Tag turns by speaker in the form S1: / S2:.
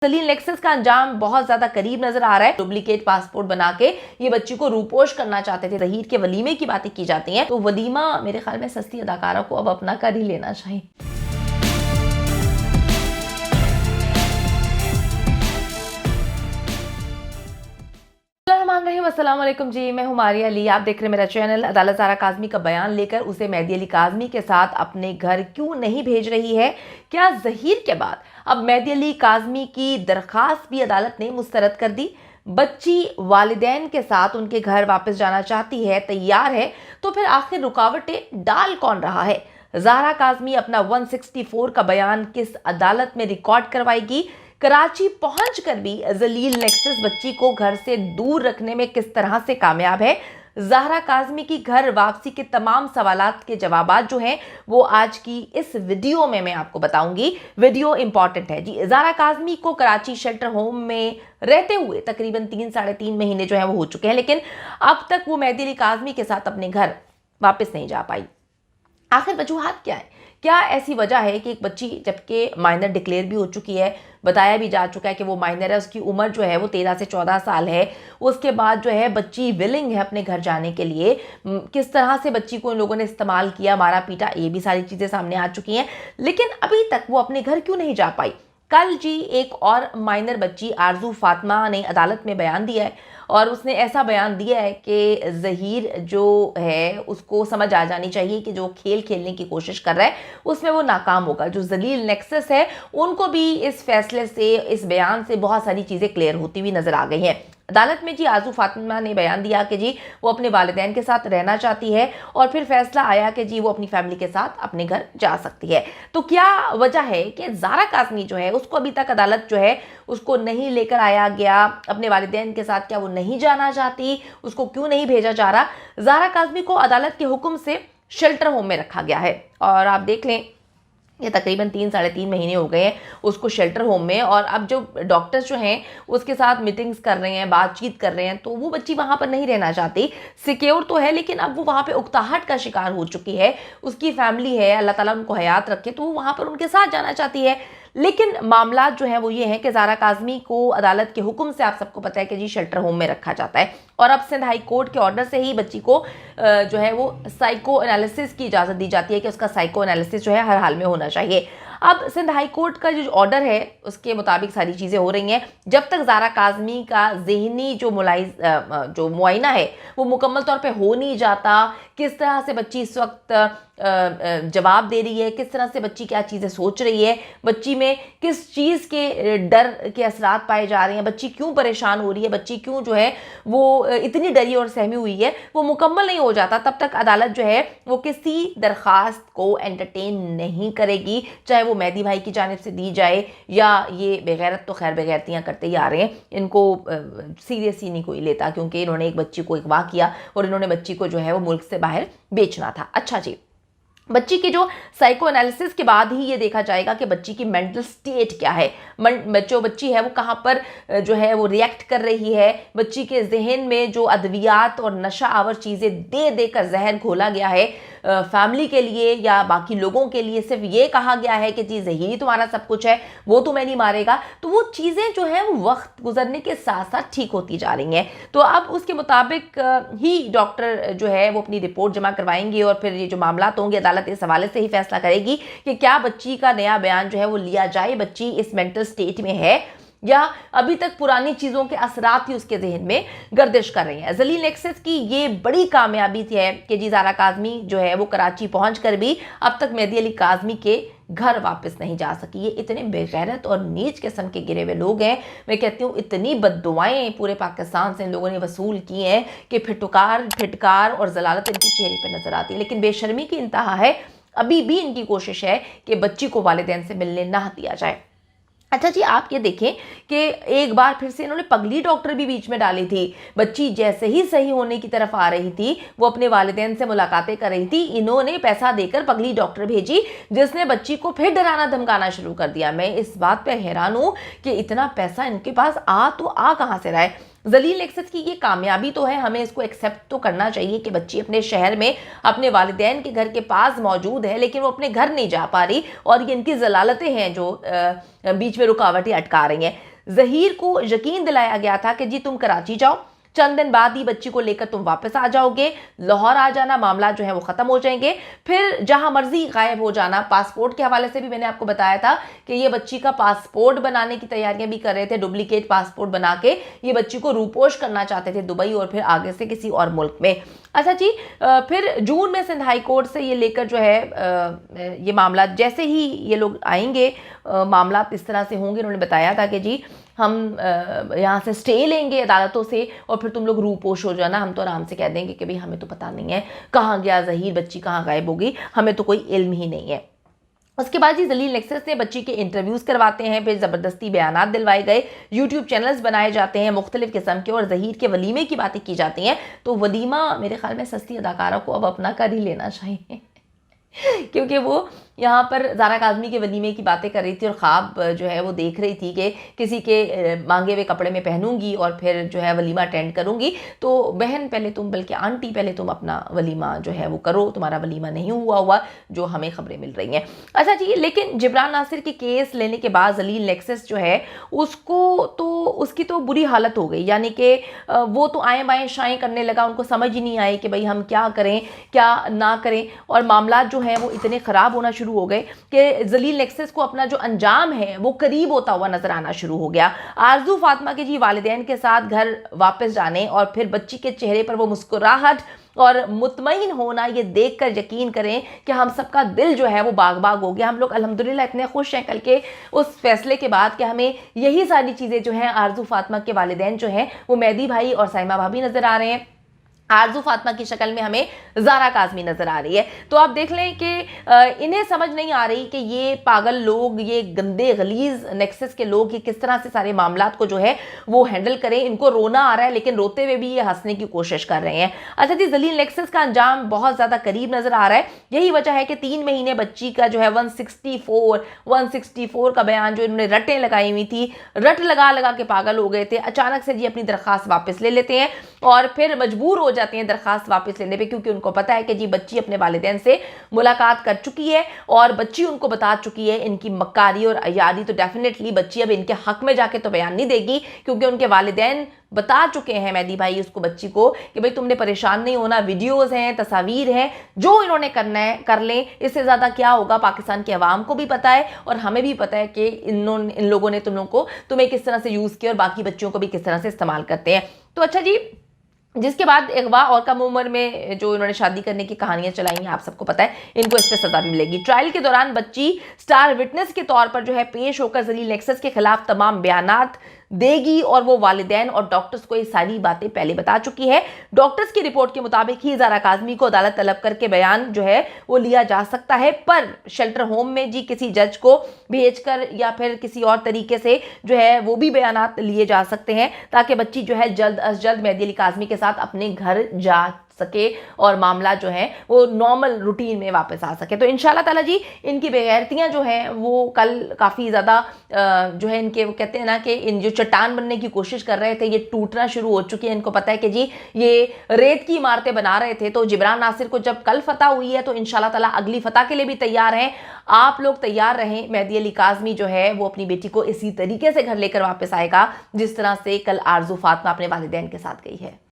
S1: जलील nexus का अंजाम बहुत ज्यादा करीब नजर आ रहा है। डुप्लीकेट पासपोर्ट बना के ये बच्ची को रूपोश करना चाहते थे। ज़हीर के वलीमे की बातें की जाती हैं, तो वलीमा मेरे ख्याल में सस्ती अदाकारा को अब अपना कर ही लेना चाहिए। अस्सलाम वालेकुम जी, मैं हूं मारिया अली। आप देख रहे हैं मेरा चैनल। अदालत ज़ारा काज़मी का बयान लेकर उसे मेहदी अली काज़मी के साथ अपने घर क्यों नहीं भेज रही है? क्या ज़हीर के बाद अब मेहदी अली काज़मी की दरख्वास्त भी अदालत ने मुस्तरद कर दी? बच्ची वालिदैन के साथ उनके घर वापस जाना चाहती है, तैयार है, तो फिर आखिर रुकावटें डाल कौन रहा है? ज़ारा काज़मी अपना 164 का बयान किस अदालत में रिकॉर्ड करवाएगी? कराची पहुंचकर भी जलील नेक्सस बच्ची को घर से दूर रखने में किस तरह से कामयाब है? ज़ारा काज़मी की घर वापसी के तमाम सवालात के जवाबात जो हैं वो आज की इस वीडियो में मैं आपको बताऊंगी। वीडियो इंपॉर्टेंट है जी। ज़ारा काज़मी को कराची शेल्टर होम में रहते हुए तकरीबन 3-3.5 महीने जो है वो हो चुके हैं, लेकिन अब तक वो मेहदी अली काज़मी के साथ अपने घर वापस नहीं जा पाई। आखिर वजूहात क्या है? क्या ऐसी वजह है कि एक बच्ची जबकि माइनर डिक्लेयर भी हो चुकी है, बताया भी जा चुका है कि वो माइनर है, उसकी उम्र जो है वो 13 से 14 साल है, उसके बाद जो है बच्ची विलिंग है अपने घर जाने के लिए, किस तरह से बच्ची को इन लोगों ने इस्तेमाल किया, मारा पीटा, ये भी सारी चीज़ें सामने आ चुकी हैं, लेकिन अभी तक वो अपने घर क्यों नहीं जा पाई? कल जी एक और माइनर बच्ची आरजू फातिमा ने अदालत में बयान दिया है और उसने ऐसा बयान दिया है कि ज़हीर जो है उसको समझ आ जानी चाहिए कि जो खेल खेलने की कोशिश कर रहा है उसमें वो नाकाम होगा। जो जलील नेक्सस है उनको भी इस फैसले से, इस बयान से बहुत सारी चीज़ें क्लियर होती हुई नज़र आ गई हैं। अदालत में जी आरजू फातिमा ने बयान दिया कि जी वो अपने वालिदैन के साथ रहना चाहती है और फिर फैसला आया कि जी वो अपनी फैमिली के साथ अपने घर जा सकती है। तो क्या वजह है कि ज़ारा काज़मी जो है उसको अभी तक अदालत जो है उसको नहीं लेकर आया गया? अपने वालिदैन के साथ क्या वो नहीं जाना चाहती? उसको क्यों नहीं भेजा जा रहा? ज़ारा काज़मी को अदालत के हुक्म से शेल्टर होम में रखा गया है और आप देख लें ये तकरीबन 3-3.5 महीने हो गए हैं उसको शेल्टर होम में, और अब जो डॉक्टर्स जो हैं उसके साथ मीटिंग्स कर रहे हैं, बातचीत कर रहे हैं, तो वो बच्ची वहाँ पर नहीं रहना चाहती। सिक्योर तो है लेकिन अब वो वहाँ पे उकताहट का शिकार हो चुकी है। उसकी फैमिली है, अल्लाह ताला उनको हयात रखे, तो वो वहाँ पर उनके साथ जाना चाहती है। लेकिन मामला जो है वो ये है कि ज़ारा काज़मी को अदालत के हुक्म से, आप सबको पता है कि जी शेल्टर होम में रखा जाता है, और अब सिंध हाई कोर्ट के ऑर्डर से ही बच्ची को जो है वो साइको एनालिसिस की इजाज़त दी जाती है कि उसका साइको एनालिसिस जो है हर हाल में होना चाहिए। अब सिंध हाई कोर्ट का जो ऑर्डर है उसके मुताबिक सारी चीज़ें हो रही हैं। जब तक ज़ारा काज़मी का ज़हनी जो मुआयना है वो मुकम्मल तौर पे हो नहीं जाता, किस तरह से बच्ची इस वक्त जवाब दे रही है, किस तरह से बच्ची क्या चीज़ें सोच रही है, बच्ची में किस चीज़ के डर के असरात पाए जा रहे हैं, बच्ची क्यों परेशान हो रही है, बच्ची क्यों जो है वो इतनी डरी और सहमी हुई है, वो मुकम्मल नहीं हो जाता, तब तक अदालत जो है वो किसी दरख्वास्त को एंटरटेन नहीं करेगी, चाहे वो मेहदी भाई की जानिब से दी जाए या ये बेगैरत तो खैर बेगैरतियाँ करते ही आ रहे हैं, इनको सीरियस ही नहीं कोई लेता, क्योंकि इन्होंने एक बच्ची को अगवा किया और इन्होंने बच्ची को जो है वो मुल्क से बाहर बेचना था। अच्छा जी, बच्ची की जो साइको एनालिसिस के बाद ही ये देखा जाएगा कि बच्ची की मेंटल स्टेट क्या है, जो बच्ची है वो कहाँ पर जो है वो रिएक्ट कर रही है, बच्ची के जहन में जो अद्वियात और नशा आवर चीज़ें दे देकर जहर घोला गया है फैमिली के लिए या बाकी लोगों के लिए, सिर्फ ये कहा गया है कि जी ज़हीर तुम्हारा सब कुछ है, वो तुम्हें नहीं मारेगा, तो वो चीज़ें जो है वो वक्त गुजरने के साथ साथ ठीक होती जा रही हैं। तो अब उसके मुताबिक ही डॉक्टर जो है वो अपनी रिपोर्ट जमा करवाएंगे और फिर ये जो मामला होंगे अदालत इस हवाले से ही फैसला करेगी कि क्या बच्ची का नया बयान जो है वो लिया जाए, बच्ची इस मेंटल स्टेट में है या अभी तक पुरानी चीज़ों के असरात ही उसके जहन में गर्दिश कर रही हैं। जलील नेक्सस की ये बड़ी कामयाबी थी है कि जी ज़ारा काज़मी जो है वो कराची पहुंचकर भी अब तक मेहदी अली काज़मी के घर वापस नहीं जा सकी। ये इतने बेगैरत और नीच किस्म के गिरे हुए लोग हैं, मैं कहती हूँ इतनी बद्दुआएं पूरे पाकिस्तान से इन लोगों ने वसूल की हैं कि फिटकार और जलालत इनकी चेहरे पर नजर आती है, लेकिन बेशर्मी की इंतहा है। अभी भी इनकी कोशिश है कि बच्ची को वालिदैन से मिलने ना दिया जाए। अच्छा जी, आप ये देखें कि एक बार फिर से इन्होंने पगली डॉक्टर भी बीच में डाली थी। बच्ची जैसे ही सही होने की तरफ आ रही थी, वो अपने वालिदैन से मुलाकातें कर रही थी, इन्होंने पैसा देकर पगली डॉक्टर भेजी जिसने बच्ची को फिर डराना धमकाना शुरू कर दिया। मैं इस बात पे हैरान हूँ कि इतना पैसा इनके पास आ कहाँ से रहा है। जलील नेक्सस की ये कामयाबी तो है, हमें इसको एक्सेप्ट तो करना चाहिए कि बच्ची अपने शहर में अपने वालिदैन के घर के पास मौजूद है, लेकिन वो अपने घर नहीं जा पा रही और ये इनकी जलालतें हैं जो बीच में रुकावटें अटका रही हैं। ज़हीर को यकीन दिलाया गया था कि जी तुम कराची जाओ, चंद दिन बाद ही बच्ची को लेकर तुम वापस आ जाओगे, लाहौर आ जाना, मामला जो है वो ख़त्म हो जाएंगे, फिर जहां मर्जी गायब हो जाना। पासपोर्ट के हवाले से भी मैंने आपको बताया था कि ये बच्ची का पासपोर्ट बनाने की तैयारियां भी कर रहे थे, डुप्लीकेट पासपोर्ट बना के ये बच्ची को रूपोश करना चाहते थे दुबई और फिर आगे से किसी और मुल्क में। अच्छा जी, फिर जून में सिंध हाई कोर्ट से ये लेकर जो है ये मामला जैसे ही ये लोग आएंगे, मामला इस तरह से होंगे। उन्होंने बताया था कि जी हम यहाँ से स्टे लेंगे अदालतों से और फिर तुम लोग रूपोश हो जाना, हम तो आराम से कह देंगे कि भाई हमें तो पता नहीं है कहाँ गया ज़हीर, बच्ची कहाँ गायब होगी, हमें तो कोई इल्म ही नहीं है। उसके बाद जी जलील नेक्सस ने बच्ची के इंटरव्यूज़ करवाते हैं, फिर ज़बरदस्ती बयानात दिलवाए गए, यूट्यूब चैनल्स बनाए जाते हैं मुख्तलिफ किस्म के और ज़हीर के वलीमे की बातें की जाती हैं। तो वलीमा मेरे ख्याल में सस्ती अदाकारा को अब अपना कर ही लेना चाहिए क्योंकि वो यहाँ पर ज़ारा काज़मी के वलीमे की बातें कर रही थी और ख्वाब जो है वो देख रही थी कि किसी के मांगे हुए कपड़े में पहनूंगी और फिर जो है वलीमा अटेंड करूंगी। तो बहन पहले तुम, बल्कि आंटी पहले तुम अपना वलीमा जो है वो करो, तुम्हारा वलीमा नहीं हुआ जो हमें खबरें मिल रही हैं। अच्छा जी, लेकिन जिब्रान नासिर के केस लेने के बाद जलील नेक्सस जो है उसकी तो बुरी हालत हो गई, यानी कि वो तो आए बाएँ शाएँ करने लगा, उनको समझ ही नहीं आई कि भाई हम क्या करें क्या ना करें, और मामला जो है वो इतने ख़राब होना शुरू हो गए कि जलील नेक्सस को अपना जो अंजाम है वो करीब होता हुआ नजर आना शुरू हो गया। आरजू फातिमा के जी वालिदैन के साथ घर वापस जाने और फिर बच्ची के चेहरे पर वो मुस्कुराहट और मुतमईन होना, ये देखकर यकीन करें कि हम सबका दिल जो है वो बाग बाग हो गया। हम लोग अल्हम्दुलिल्लाह इतने खुश हैं कल के उस फैसले के बाद कि हमें यही सारी चीज़ें जो हैं, आरजू फातिमा के वालिदैन जो हैं वो मेहदी भाई और साइमा भाभी नज़र आ रहे हैं, आरजू फातिमा की शक्ल में हमें ज़ारा काज़मी नज़र आ रही है। तो आप देख लें कि इन्हें समझ नहीं आ रही कि ये पागल लोग, ये गंदे गलीज नेक्सस के लोग, ये किस तरह से सारे मामलात को जो है वो हैंडल करें। इनको रोना आ रहा है लेकिन रोते हुए भी ये हंसने की कोशिश कर रहे हैं। अच्छा जी, जलील नेक्सस का अंजाम बहुत ज़्यादा करीब नज़र आ रहा है। यही वजह है कि 3 महीने बच्ची का जो है 164 का बयान जो इन्होंने रटें लगाई हुई थी, रट लगा लगा के पागल हो गए थे, अचानक से जी अपनी दरख्वास्त वापस ले लेते हैं और फिर मजबूर हो जाते हैं दरखास्त वापस लेने पे, क्योंकि उनको पता है कि जी बच्ची अपने वालिदैन से मुलाकात कर चुकी है और बच्ची उनको बता चुकी है इनकी मक्कारी और अयादी। तो डेफिनेटली बच्ची अब इनके हक में जाके तो बयान नहीं देगी, क्योंकि उनके वालिदैन बता चुके हैं मेहदी भाई उसको, बच्ची को, कि भाई तुमने परेशान नहीं होना, वीडियोस हैं, तस्वीर हैं, जो इन्होंने करना है कर लें, इससे ज़्यादा क्या होगा। पाकिस्तान की आवाम को भी पता है और हमें भी पता है कि इन लोगों ने तुम्हें किस तरह से यूज़ किया और बाकी बच्चियों को भी किस तरह से इस्तेमाल करते हैं। तो अच्छा जी, जिसके बाद अगवा और कम उम्र में जो इन्होंने शादी करने की कहानियां चलाई हैं, आप सबको पता है, इनको इस पर सजा भी मिलेगी। ट्रायल के दौरान बच्ची स्टार विटनेस के तौर पर जो है पेश होकर जलील नेक्सस के खिलाफ तमाम बयानात देगी और वो वालिदैन और डॉक्टर्स को ये सारी बातें पहले बता चुकी है। डॉक्टर्स की रिपोर्ट के मुताबिक ही ज़ारा काज़मी को अदालत तलब करके बयान जो है वो लिया जा सकता है, पर शेल्टर होम में जी किसी जज को भेजकर या फिर किसी और तरीके से जो है वो भी बयानात लिए जा सकते हैं, ताकि बच्ची जो है जल्द अज जल्द मेहदी अली काज़मी के साथ अपने घर जा सके और मामला जो है वो नॉर्मल रूटीन में वापस आ सके। तो इंशाल्लाह ताला जी इनकी बेगैरतियाँ जो हैं वो कल काफ़ी ज़्यादा जो है इनके, वो कहते हैं ना कि इन जो चट्टान बनने की कोशिश कर रहे थे ये टूटना शुरू हो चुकी है। इनको पता है कि जी ये रेत की इमारतें बना रहे थे। तो जिब्रान नासिर को जब कल फतह हुई है तो इंशाल्लाह ताला अगली फतह के लिए भी तैयार हैं। आप लोग तैयार रहें, मेहदी अली काज़मी जो है वो अपनी बेटी को इसी तरीके से घर लेकर वापस आएगा जिस तरह से कल आरजू फातिमा अपने वालिदैन के साथ गई है।